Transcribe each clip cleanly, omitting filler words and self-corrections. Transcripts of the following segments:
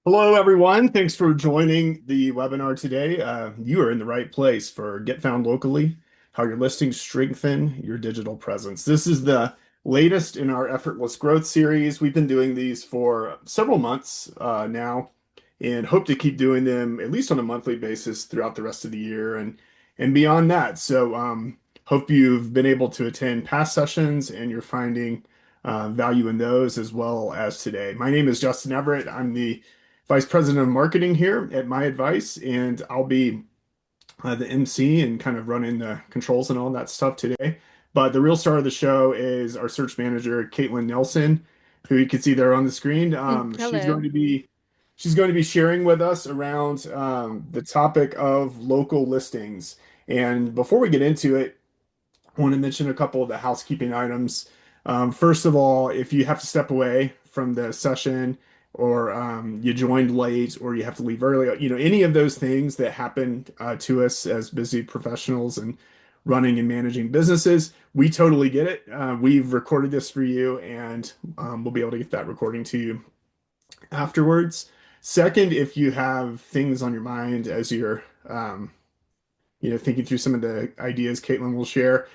Hello, everyone. Thanks for joining the webinar today. You are in the right place for Get Found Locally, how your listings strengthen your digital presence. This is the latest in our Effortless Growth series. We've been doing these for several months now and hope to keep doing them at least on a monthly basis throughout the rest of the year and beyond that. Hope you've been able to attend past sessions and you're finding value in those as well as today. My name is Justin Everette. I'm the Vice President of Marketing here at MyAdvice, and I'll be the MC and kind of running the controls and all that stuff today. But the real star of the show is our search manager, Caitlyn Nelson, who you can see there on the screen. Hello. She's going to be sharing with us around the topic of local listings. And before we get into it, I want to mention a couple of the housekeeping items. First of all, if you have to step away from the session or you joined late or you have to leave early, any of those things that happen to us as busy professionals and running and managing businesses, we totally get it. We've recorded this for you and we'll be able to get that recording to you afterwards. Second, if you have things on your mind as you're thinking through some of the ideas Caitlin will share,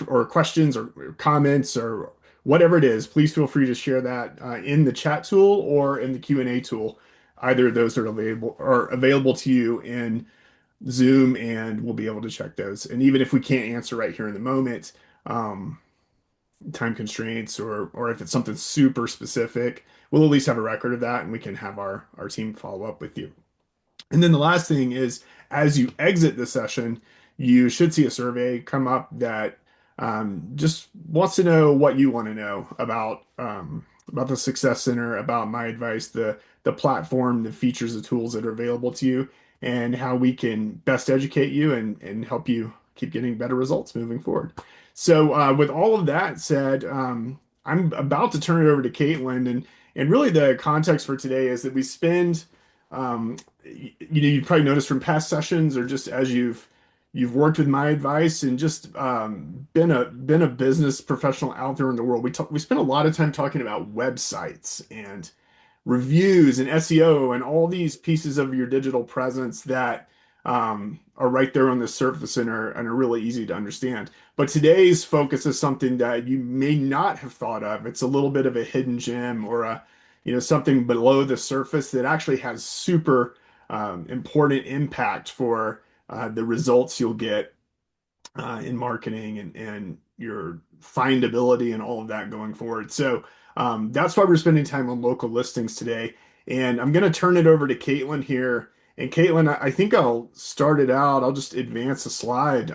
or questions or comments or whatever it is, please feel free to share that in the chat tool or in the Q&A tool. Either of those are available to you in Zoom, and we'll be able to check those. And even if we can't answer right here in the moment, um, time constraints or if it's something super specific, we'll at least have a record of that, and we can have our team follow up with you. And then the last thing is, as you exit the session, you should see a survey come up that just wants to know what you want to know about the Success Center, about My Advice, the platform, the features, the tools that are available to you, and how we can best educate you and help you keep getting better results moving forward. With all of that said, I'm about to turn it over to Caitlin, and really the context for today is that we spend you probably noticed from past sessions or just as you've worked with My Advice and just been a business professional out there in the world. We spend a lot of time talking about websites and reviews and SEO and all these pieces of your digital presence that are right there on the surface and are really easy to understand. But today's focus is something that you may not have thought of. It's a little bit of a hidden gem or something below the surface that actually has super important impact for the results you'll get in marketing and your findability and all of that going forward. That's why we're spending time on local listings today. And I'm going to turn it over to Caitlin here. And Caitlin, I think I'll start it out. I'll just advance a slide.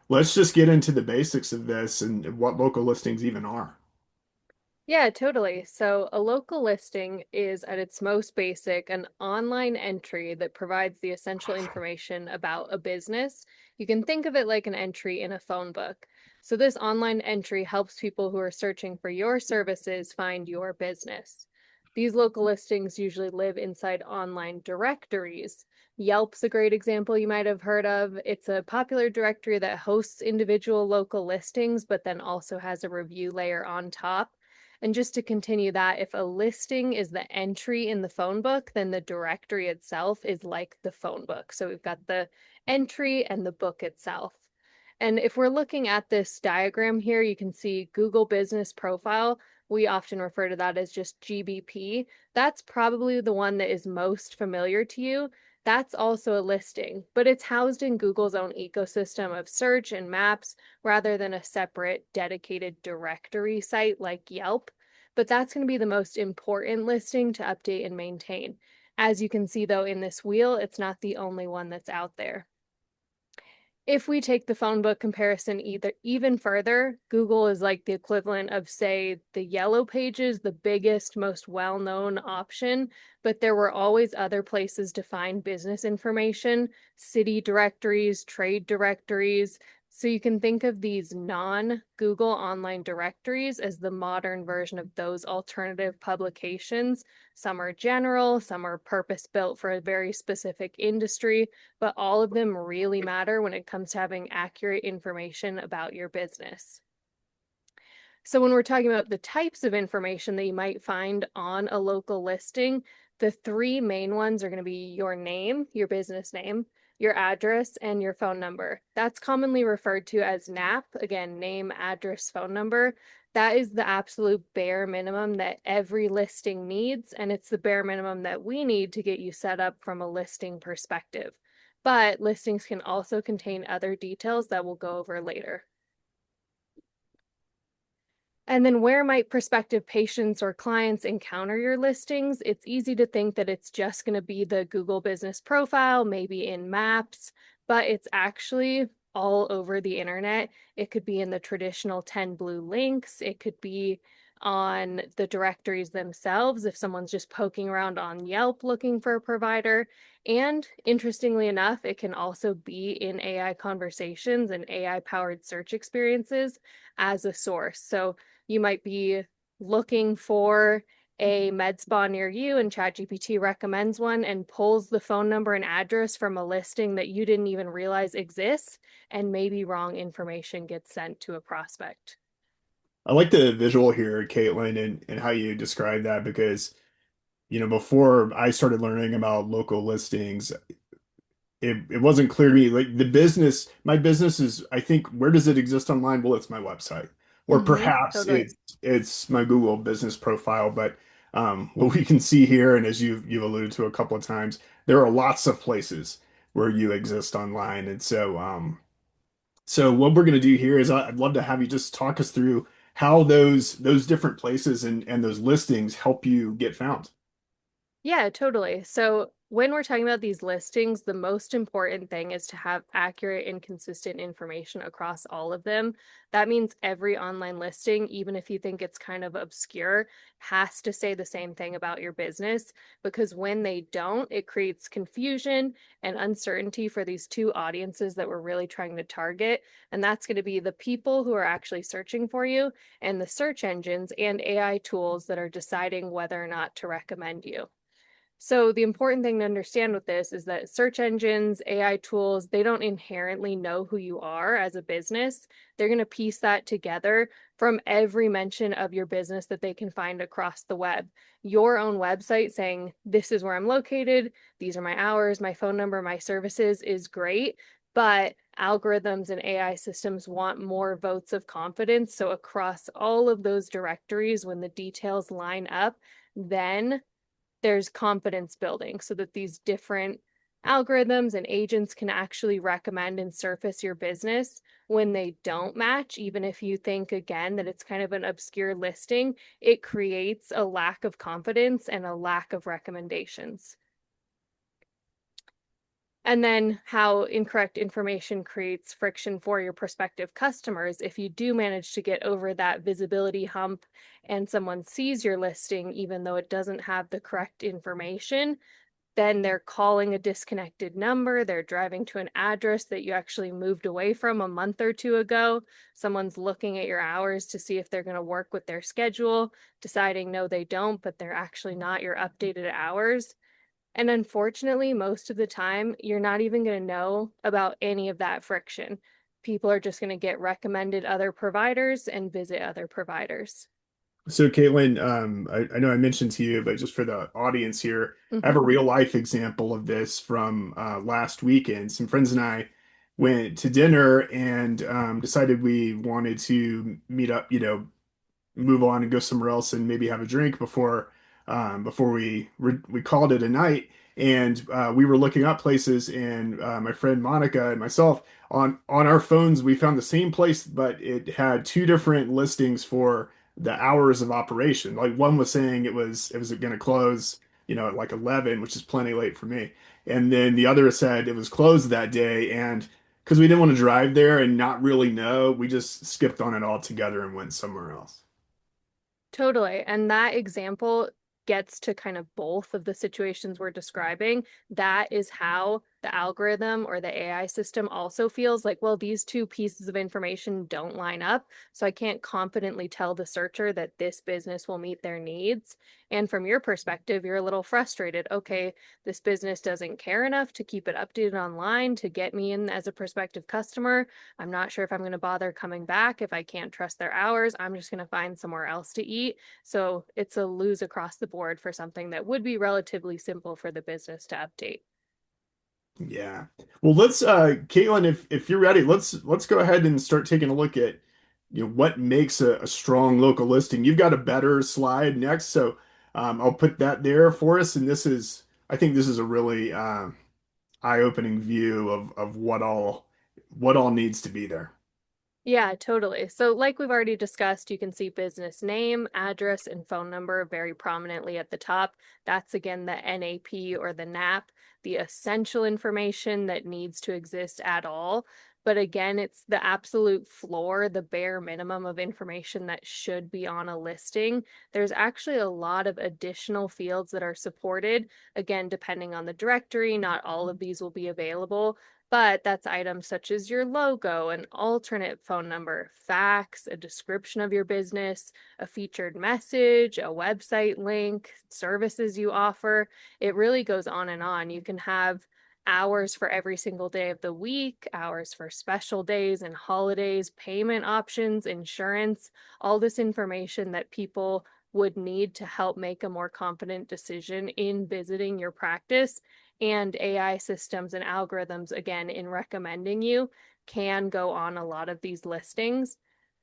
Let's just get into the basics of this and what local listings even are. Yeah, totally. So, a local listing is at its most basic an online entry that provides the essential information about a business. You can think of it like an entry in a phone book. So, this online entry helps people who are searching for your services find your business. These local listings usually live inside online directories. Yelp's a great example you might have heard of. It's a popular directory that hosts individual local listings, but then also has a review layer on top. And just to continue that, if a listing is the entry in the phone book, then the directory itself is like the phone book. So we've got the entry and the book itself. And if we're looking at this diagram here, you can see Google Business Profile. We often refer to that as just GBP. That's probably the one that is most familiar to you. That's also a listing, but it's housed in Google's own ecosystem of search and maps rather than a separate dedicated directory site like Yelp. But that's going to be the most important listing to update and maintain. As you can see, though, in this wheel, it's not the only one that's out there. If we take the phone book comparison even further, Google is like the equivalent of, say, the Yellow Pages, the biggest, most well-known option, but there were always other places to find business information, city directories, trade directories. So you can think of these non-Google online directories as the modern version of those alternative publications. Some are general, some are purpose-built for a very specific industry, but all of them really matter when it comes to having accurate information about your business. So when we're talking about the types of information that you might find on a local listing, The three main ones are going to be your name, your business name, your address, and your phone number. That's commonly referred to as NAP, again, name, address, phone number. That is the absolute bare minimum that every listing needs, and it's the bare minimum that we need to get you set up from a listing perspective. But listings can also contain other details that we'll go over later. And then where might prospective patients or clients encounter your listings? It's easy to think that it's just going to be the Google business profile, maybe in Maps, but it's actually all over the internet. It could be in the traditional 10 blue links. It could be on the directories themselves if someone's just poking around on Yelp looking for a provider. And interestingly enough, it can also be in AI conversations and AI powered search experiences as a source. So you might be looking for a med spa near you, and ChatGPT recommends one and pulls the phone number and address from a listing that you didn't even realize exists, and maybe wrong information gets sent to a prospect. I like the visual here, Caitlin, and how you describe that because, before I started learning about local listings, it wasn't clear to me. Like my business is, I think, where does it exist online? Well, it's my website, or perhaps Totally. it's my Google business profile. But what we can see here, and as you've alluded to a couple of times, there are lots of places where you exist online, and so what we're going to do here is I'd love to have you just talk us through how those different places and those listings help you get found. Yeah, totally. So when we're talking about these listings, the most important thing is to have accurate and consistent information across all of them. That means every online listing, even if you think it's kind of obscure, has to say the same thing about your business, because when they don't, it creates confusion and uncertainty for these two audiences that we're really trying to target. And that's going to be the people who are actually searching for you and the search engines and AI tools that are deciding whether or not to recommend you. So the important thing to understand with this is that search engines, AI tools, they don't inherently know who you are as a business. They're going to piece that together from every mention of your business that they can find across the web. Your own website saying, this is where I'm located, these are my hours, my phone number, my services is great. But algorithms and AI systems want more votes of confidence. So across all of those directories, when the details line up, then there's confidence building so that these different algorithms and agents can actually recommend and surface your business when they don't match. Even if you think, again, that it's kind of an obscure listing, it creates a lack of confidence and a lack of recommendations. And then how incorrect information creates friction for your prospective customers. If you do manage to get over that visibility hump and someone sees your listing, even though it doesn't have the correct information, then they're calling a disconnected number. They're driving to an address that you actually moved away from a month or two ago. Someone's looking at your hours to see if they're going to work with their schedule, deciding no, they don't, but they're actually not your updated hours. And unfortunately, most of the time, you're not even going to know about any of that friction. People are just going to get recommended other providers and visit other providers. So, Caitlin, I know I mentioned to you, but just for the audience here, I have a Mhm. real life example of this from last weekend. Some friends and I went to dinner and decided we wanted to meet up, move on and go somewhere else and maybe have a drink before we called it a night. And we were looking up places, and my friend Monica and myself on our phones we found the same place, but it had two different listings for the hours of operation. Like one was saying it was going to close, at like 11, which is plenty late for me. And then the other said it was closed that day, and because we didn't want to drive there and not really know, we just skipped on it altogether and went somewhere else. Totally. And that example gets to kind of both of the situations we're describing. That is how the algorithm or the AI system also feels like, well, these two pieces of information don't line up, so I can't confidently tell the searcher that this business will meet their needs. And from your perspective, you're a little frustrated. Okay, this business doesn't care enough to keep it updated online to get me in as a prospective customer. I'm not sure if I'm going to bother coming back if I can't trust their hours. I'm just going to find somewhere else to eat. So it's a lose across the board for something that would be relatively simple for the business to update. Yeah. Well, let's Caitlin, if you're ready, let's go ahead and start taking a look at what makes a strong local listing. You've got a better slide next, so I'll put that there for us. And I think this is a really eye-opening view of what all needs to be there. Yeah, totally. So, like we've already discussed, you can see business name, address, and phone number very prominently at the top. That's again the NAP or the NAP, the essential information that needs to exist at all. But again, it's the absolute floor, the bare minimum of information that should be on a listing. There's actually a lot of additional fields that are supported. Again, depending on the directory, not all of these will be available, but that's items such as your logo, an alternate phone number, fax, a description of your business, a featured message, a website link, services you offer. It really goes on and on. You can have hours for every single day of the week, hours for special days and holidays, payment options, insurance, all this information that people would need to help make a more confident decision in visiting your practice. And AI systems and algorithms, again, in recommending you, can go on a lot of these listings.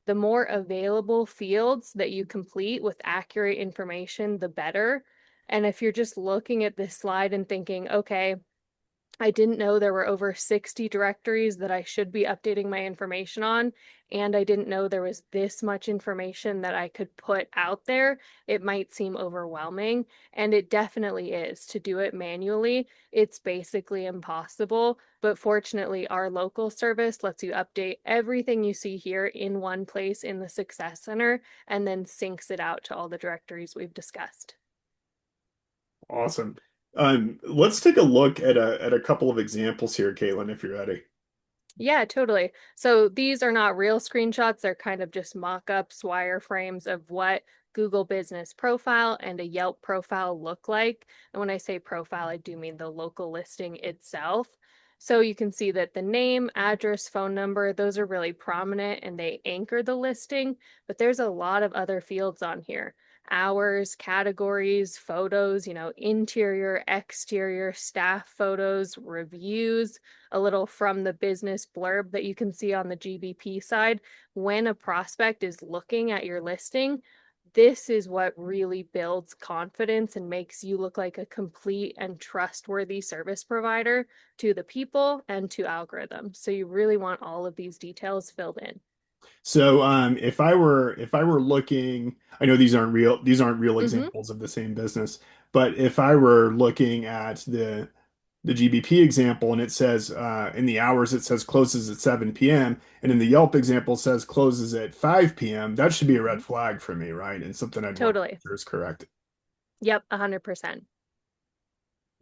The more available fields that you complete with accurate information, the better. And if you're just looking at this slide and thinking, okay, I didn't know there were over 60 directories that I should be updating my information on, and I didn't know there was this much information that I could put out there. It might seem overwhelming, and it definitely is. To do it manually, it's basically impossible. But fortunately, our local service lets you update everything you see here in one place in the Success Center and then syncs it out to all the directories we've discussed. Awesome. Let's take a look at a couple of examples here, Caitlin, if you're ready. Yeah, totally. So these are not real screenshots. They're kind of just mock-ups, wireframes of what Google Business Profile and a Yelp profile look like. And when I say profile, I do mean the local listing itself. So you can see that the name, address, phone number, those are really prominent and they anchor the listing, but there's a lot of other fields on here. Hours, categories, photos, interior, exterior, staff photos, reviews, a little from the business blurb that you can see on the GBP side. When a prospect is looking at your listing, this is what really builds confidence and makes you look like a complete and trustworthy service provider to the people and to algorithms. So you really want all of these details filled in. So if I were looking, I know these aren't real Mm-hmm. examples of the same business, but if I were looking at the GBP example and it says in the hours it says closes at 7 p.m. and in the Yelp example it says closes at 5 p.m., that should be a red flag for me, right? And something I'd want to make Totally. sure is correct. Yep, 100%.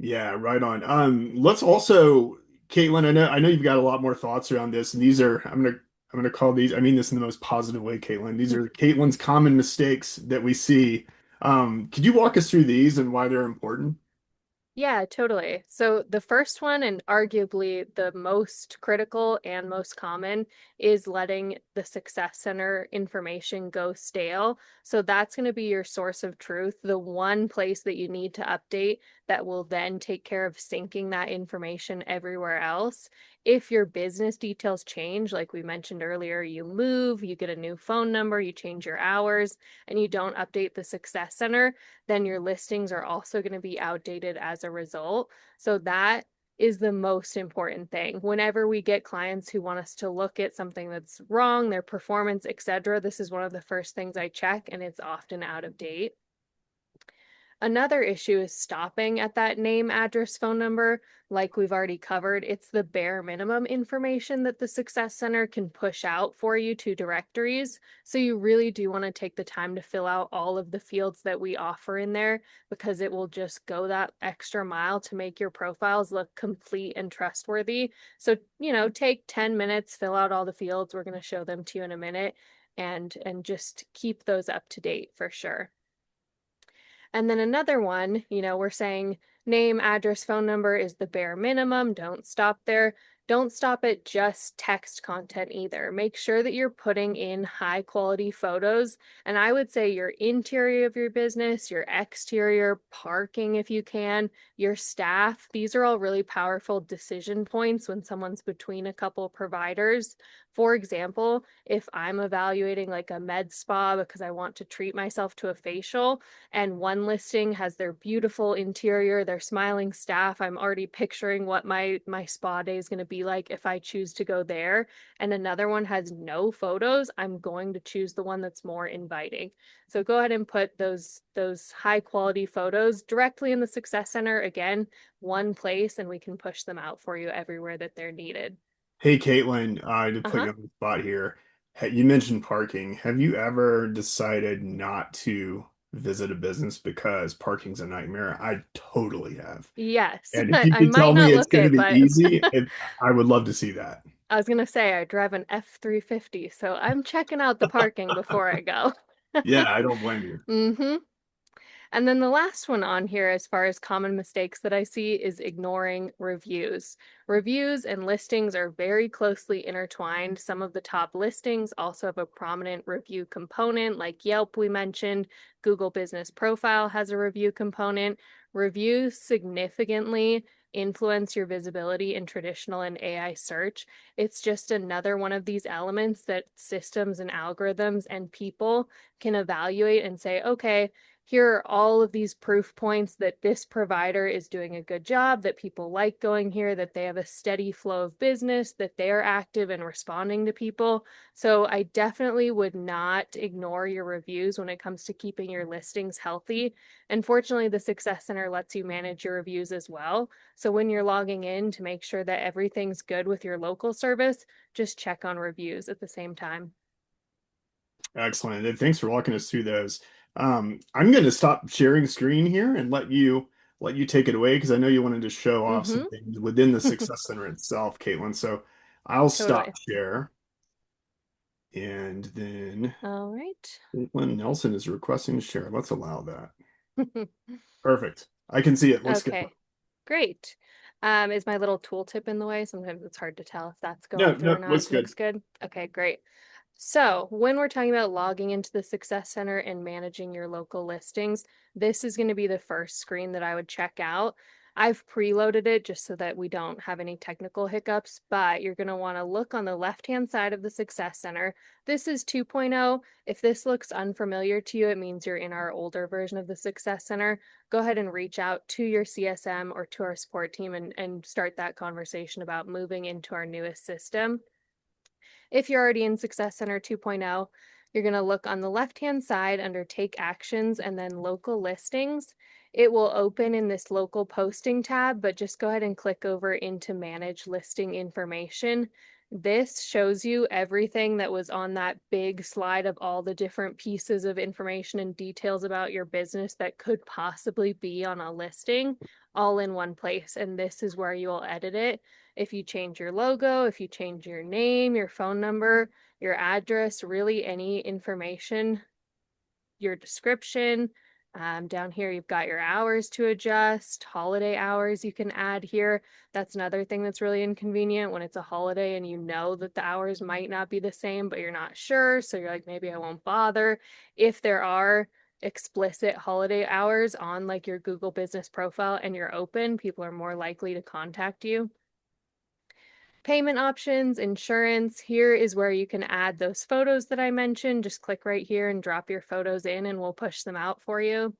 Yeah, right on. Let's also, Caitlin, I know you've got a lot more thoughts around this, and these are I'm gonna call these, I mean this in the most positive way, Caitlin. These are Caitlin's common mistakes that we see. Could you walk us through these and why they're important? Yeah, totally. So the first one, and arguably the most critical and most common, is letting the Success Center information go stale. So that's going to be your source of truth, the one place that you need to update that will then take care of syncing that information everywhere else. If your business details change, like we mentioned earlier, you move, you get a new phone number, you change your hours, and you don't update the Success Center, then your listings are also going to be outdated as a result. So that is the most important thing. Whenever we get clients who want us to look at something that's wrong, their performance, etc., this is one of the first things I check, and it's often out of date. Another issue is stopping at that name, address, phone number. Like we've already covered, it's the bare minimum information that the Success Center can push out for you to directories. So you really do want to take the time to fill out all of the fields that we offer in there because it will just go that extra mile to make your profiles look complete and trustworthy. So, take 10 minutes, fill out all the fields. We're going to show them to you in a minute and just keep those up to date for sure. And then another one, we're saying name, address, phone number is the bare minimum. Don't stop there. Don't stop at just text content either. Make sure that you're putting in high quality photos. And I would say your interior of your business, your exterior, parking if you can, your staff. These are all really powerful decision points when someone's between a couple providers. For example, if I'm evaluating like a med spa because I want to treat myself to a facial, and one listing has their beautiful interior, their smiling staff. I'm already picturing what my spa day is going to be like if I choose to go there. And another one has no photos. I'm going to choose the one that's more inviting. So go ahead and put those high quality photos directly in the Success Center. Again, one place, and we can push them out for you everywhere that they're needed. Hey, Caitlin, to put Uh-huh. you on the spot here, you mentioned parking. Have you ever decided not to visit a business because parking's a nightmare? I totally have. Yes. And if you I could might tell me not it's look going to it, be but easy, I would love to see that. I was gonna say I drive an F-350, so I'm checking out the parking before I go. Yeah, I don't blame you. Mm-hmm. And then the last one on here, as far as common mistakes that I see, is ignoring reviews. Reviews and listings are very closely intertwined. Some of the top listings also have a prominent review component, like Yelp, we mentioned. Google Business Profile has a review component. Reviews significantly influence your visibility in traditional and AI search. It's just another one of these elements that systems and algorithms and people can evaluate and say, okay, here are all of these proof points that this provider is doing a good job, that people like going here, that they have a steady flow of business, that they're active and responding to people. So I definitely would not ignore your reviews when it comes to keeping your listings healthy. And fortunately, the Success Center lets you manage your reviews as well. So when you're logging in to make sure that everything's good with your local service, just check on reviews at the same time. Excellent. And thanks for walking us through those. I'm going to stop sharing screen here and let you take it away because I know you wanted to show off some Mm-hmm. things within the Success Center itself, Caitlin. So I'll stop Totally. share, and then All right. Caitlin Nelson is requesting to share. Let's allow that. Perfect. I can see it. Looks good. Okay. Great. Is my little tooltip in the way? Sometimes it's hard to tell if that's No, going through or no, not. looks good. Looks good. Okay, great. So, when we're talking about logging into the Success Center and managing your local listings, this is going to be the first screen that I would check out. I've preloaded it just so that we don't have any technical hiccups, but you're going to want to look on the left-hand side of the Success Center. This is 2.0. If this looks unfamiliar to you, it means you're in our older version of the Success Center. Go ahead and reach out to your CSM or to our support team and start that conversation about moving into our newest system. If you're already in Success Center 2.0, you're going to look on the left-hand side under Take Actions and then Local Listings. It will open in this Local Posting tab, but just go ahead and click over into Manage Listing Information. This shows you everything that was on that big slide of all the different pieces of information and details about your business that could possibly be on a listing all in one place. And this is where you'll edit it. If you change your logo, if you change your name, your phone number, your address, really any information, your description. Down here, you've got your hours to adjust, holiday hours you can add here. That's another thing that's really inconvenient when it's a holiday and you know that the hours might not be the same, but you're not sure. So you're like, maybe I won't bother. If there are explicit holiday hours on like your Google business profile and you're open, people are more likely to contact you. Payment options, insurance, here is where you can add those photos that I mentioned. Just click right here and drop your photos in and we'll push them out for you.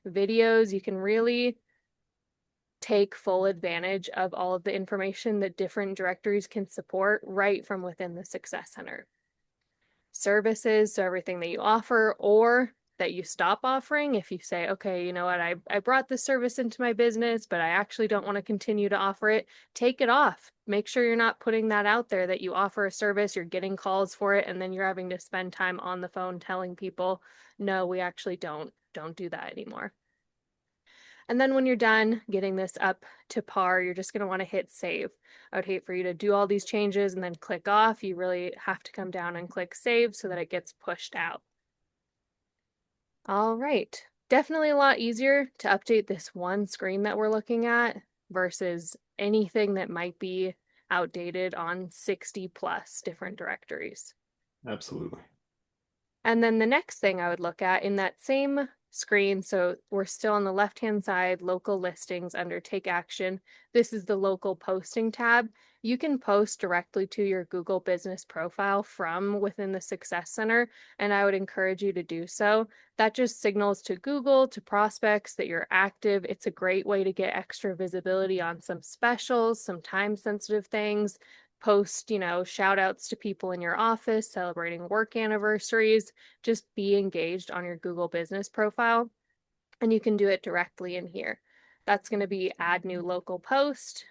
Videos, you can really take full advantage of all of the information that different directories can support right from within the Success Center. Services, so everything that you offer, or that you stop offering. If you say, okay, you know what, I brought this service into my business, but I actually don't want to continue to offer it, take it off. Make sure you're not putting that out there that you offer a service, you're getting calls for it, and then you're having to spend time on the phone telling people, no, we actually don't do that anymore. And then when you're done getting this up to par, you're just going to want to hit save. I would hate for you to do all these changes and then click off. You really have to come down and click save so that it gets pushed out. All right. Definitely a lot easier to update this one screen that we're looking at versus anything that might be outdated on 60 plus different directories. Absolutely. And then the next thing I would look at in that same screen, so we're still on the left-hand side, local listings under take action. This is the local posting tab. You can post directly to your Google business profile from within the Success Center, and I would encourage you to do so. That just signals to Google, to prospects that you're active. It's a great way to get extra visibility on some specials, some time-sensitive things, post, shout outs to people in your office celebrating work anniversaries. Just be engaged on your Google business profile, and you can do it directly in here. That's going to be add new local post.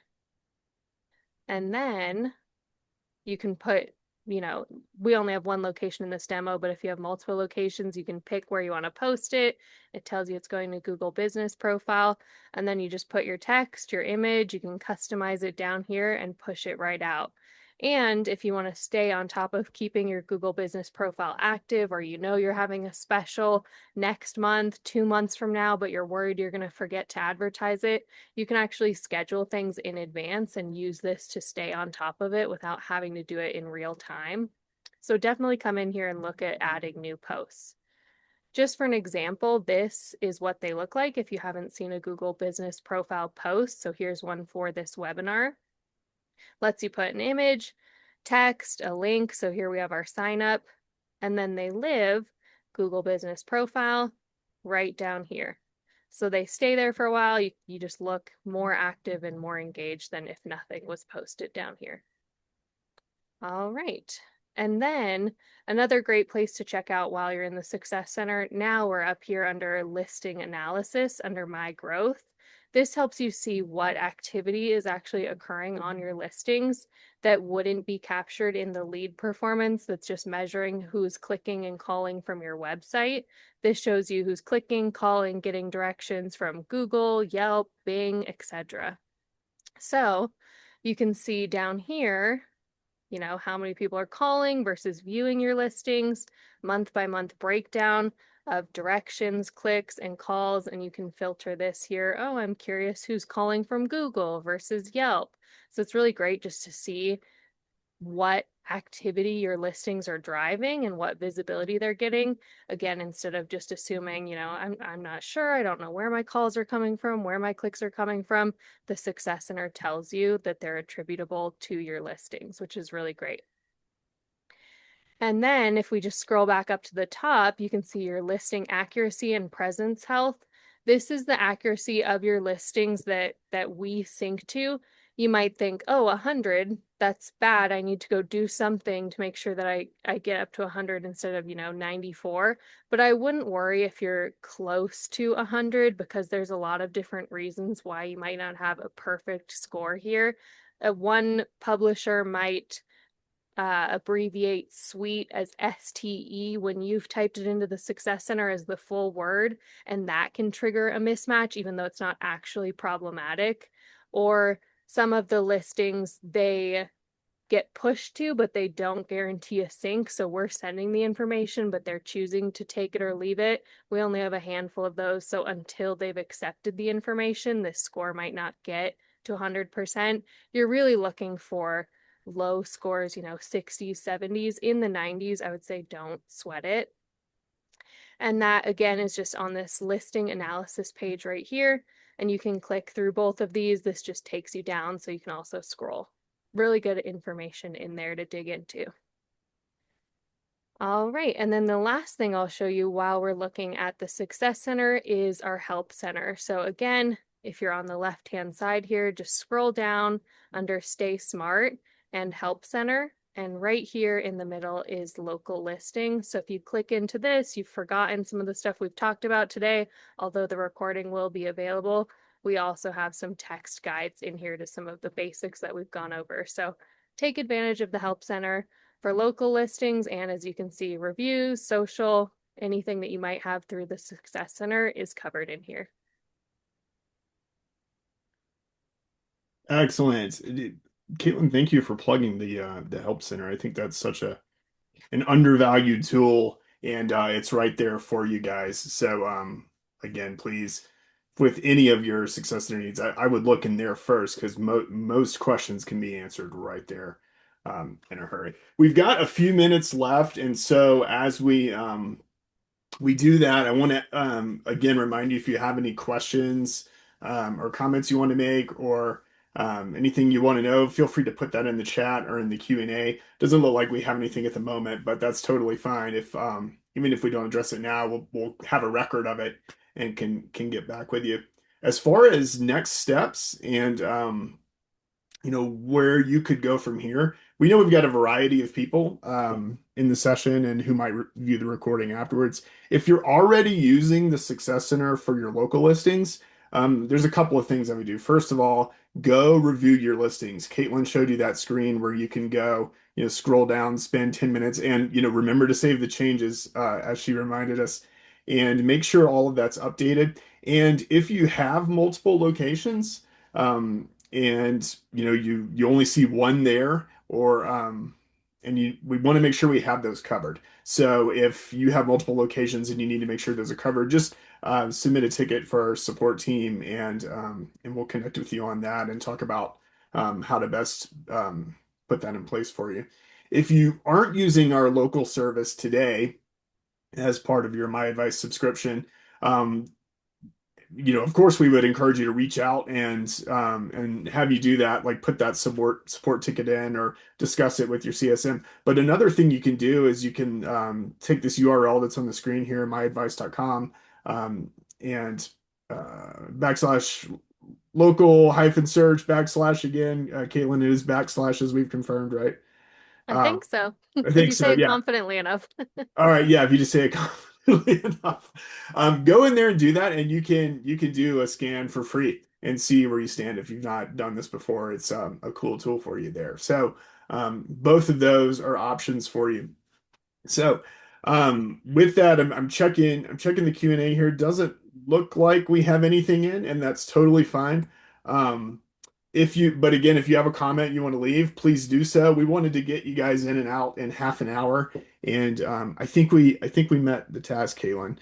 And then you can put, we only have one location in this demo, but if you have multiple locations, you can pick where you want to post it. It tells you it's going to Google business profile. And then you just put your text, your image, you can customize it down here and push it right out. And if you want to stay on top of keeping your Google business profile active, or you're having a special next month, 2 months from now, but you're worried you're going to forget to advertise it, you can actually schedule things in advance and use this to stay on top of it without having to do it in real time. So definitely come in here and look at adding new posts. Just for an example, this is what they look like if you haven't seen a Google business profile post. So here's one for this webinar. Lets you put an image, text, a link. So here we have our sign up, and then they live Google business profile right down here. So they stay there for a while. You just look more active and more engaged than if nothing was posted down here. All right. And then another great place to check out while you're in the Success Center, now we're up here under listing analysis under My Growth. This helps you see what activity is actually occurring on your listings that wouldn't be captured in the lead performance that's just measuring who's clicking and calling from your website. This shows you who's clicking, calling, getting directions from Google, Yelp, Bing, etc. So you can see down here, how many people are calling versus viewing your listings, month by month breakdown of directions, clicks, and calls. And you can filter this here. Oh, I'm curious who's calling from Google versus Yelp. So it's really great just to see what activity your listings are driving and what visibility they're getting. Again, instead of just assuming, I'm not sure, I don't know where my calls are coming from, where my clicks are coming from, the Success Center tells you that they're attributable to your listings, which is really great. And then if we just scroll back up to the top, you can see your listing accuracy and presence health. This is the accuracy of your listings that we sync to. You might think, oh, 100, that's bad. I need to go do something to make sure that I get up to 100 instead of, 94. But I wouldn't worry if you're close to 100, because there's a lot of different reasons why you might not have a perfect score here. One publisher might abbreviate suite as STE when you've typed it into the Success Center as the full word, and that can trigger a mismatch, even though it's not actually problematic. Or some of the listings, they get pushed to, but they don't guarantee a sync. So we're sending the information, but they're choosing to take it or leave it. We only have a handful of those. So until they've accepted the information, this score might not get to 100%. You're really looking for low scores, 60s, 70s. In the 90s, I would say don't sweat it. And that again is just on this listing analysis page right here. And you can click through both of these. This just takes you down so you can also scroll. Really good information in there to dig into. All right, and then the last thing I'll show you while we're looking at the Success Center is our Help Center. So again, if you're on the left-hand side here, just scroll down under Stay Smart and Help Center, And right here in the middle is local listing. So if you click into this, you've forgotten some of the stuff we've talked about today, although the recording will be available. We also have some text guides in here to some of the basics that we've gone over. So take advantage of the Help Center for local listings. And as you can see, reviews, social, anything that you might have through the Success Center is covered in here. Excellent. Caitlin, thank you for plugging the Help Center. I think that's such a an undervalued tool, and it's right there for you guys. So again, please, with any of your success center needs, I would look in there first because most questions can be answered right there in a hurry. We've got a few minutes left, and so as we do that, I want to again remind you if you have any questions or comments you want to make or anything you want to know, feel free to put that in the chat or in the Q&A. Doesn't look like we have anything at the moment, but that's totally fine. If even if we don't address it now, we'll have a record of it and can get back with you. As far as next steps and where you could go from here. We know we've got a variety of people in the session and who might view the recording afterwards. If you're already using the Success Center for your local listings, there's a couple of things I would do. First of all, go review your listings. Caitlin showed you that screen where you can go, scroll down, spend 10 minutes, and, remember to save the changes as she reminded us, and make sure all of that's updated. And if you have multiple locations, and you only see one there or and we want to make sure we have those covered. So if you have multiple locations and you need to make sure those are covered, just submit a ticket for our support team and we'll connect with you on that and talk about how to best put that in place for you. If you aren't using our local service today as part of your MyAdvice subscription, um, of course, we would encourage you to reach out and have you do that, like put that support ticket in or discuss it with your CSM. But another thing you can do is you can take this URL that's on the screen here, myadvice.com, and backslash local hyphen search backslash again. Caitlin, it is backslash as we've confirmed, right? I Um, think so. I If think you so. say it Yeah. confidently enough. All right, yeah, if you just say it confidently enough, go in there and do that, and you can do a scan for free and see where you stand if you've not done this before. It's a cool tool for you there. So both of those are options for you. So, with that, I'm checking the Q&A here. Doesn't look like we have anything in, and that's totally fine. Um, but again, if you have a comment you want to leave, please do so. We wanted to get you guys in and out in half an hour, and I think we met the task, Caitlin.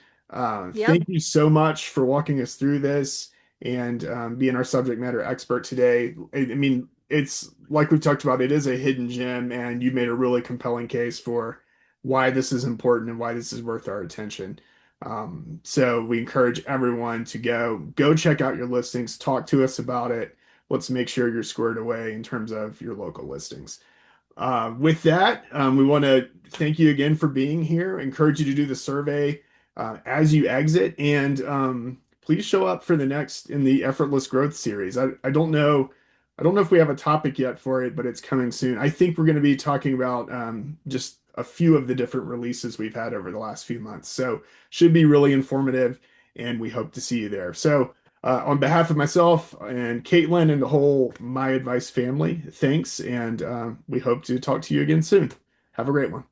Yep. Thank you so much for walking us through this and being our subject matter expert today. I mean, it's like we've talked about, it is a hidden gem, and you made a really compelling case for why this is important and why this is worth our attention. So we encourage everyone to go check out your listings, talk to us about it. Let's make sure you're squared away in terms of your local listings. With that, we want to thank you again for being here. Encourage you to do the survey as you exit, and please show up for the next in the Effortless Growth series. I don't know if we have a topic yet for it, but it's coming soon. I think we're going to be talking about just a few of the different releases we've had over the last few months. So should be really informative, and we hope to see you there. So. On behalf of myself and Caitlin and the whole My Advice family, thanks, and we hope to talk to you again soon. Have a great one.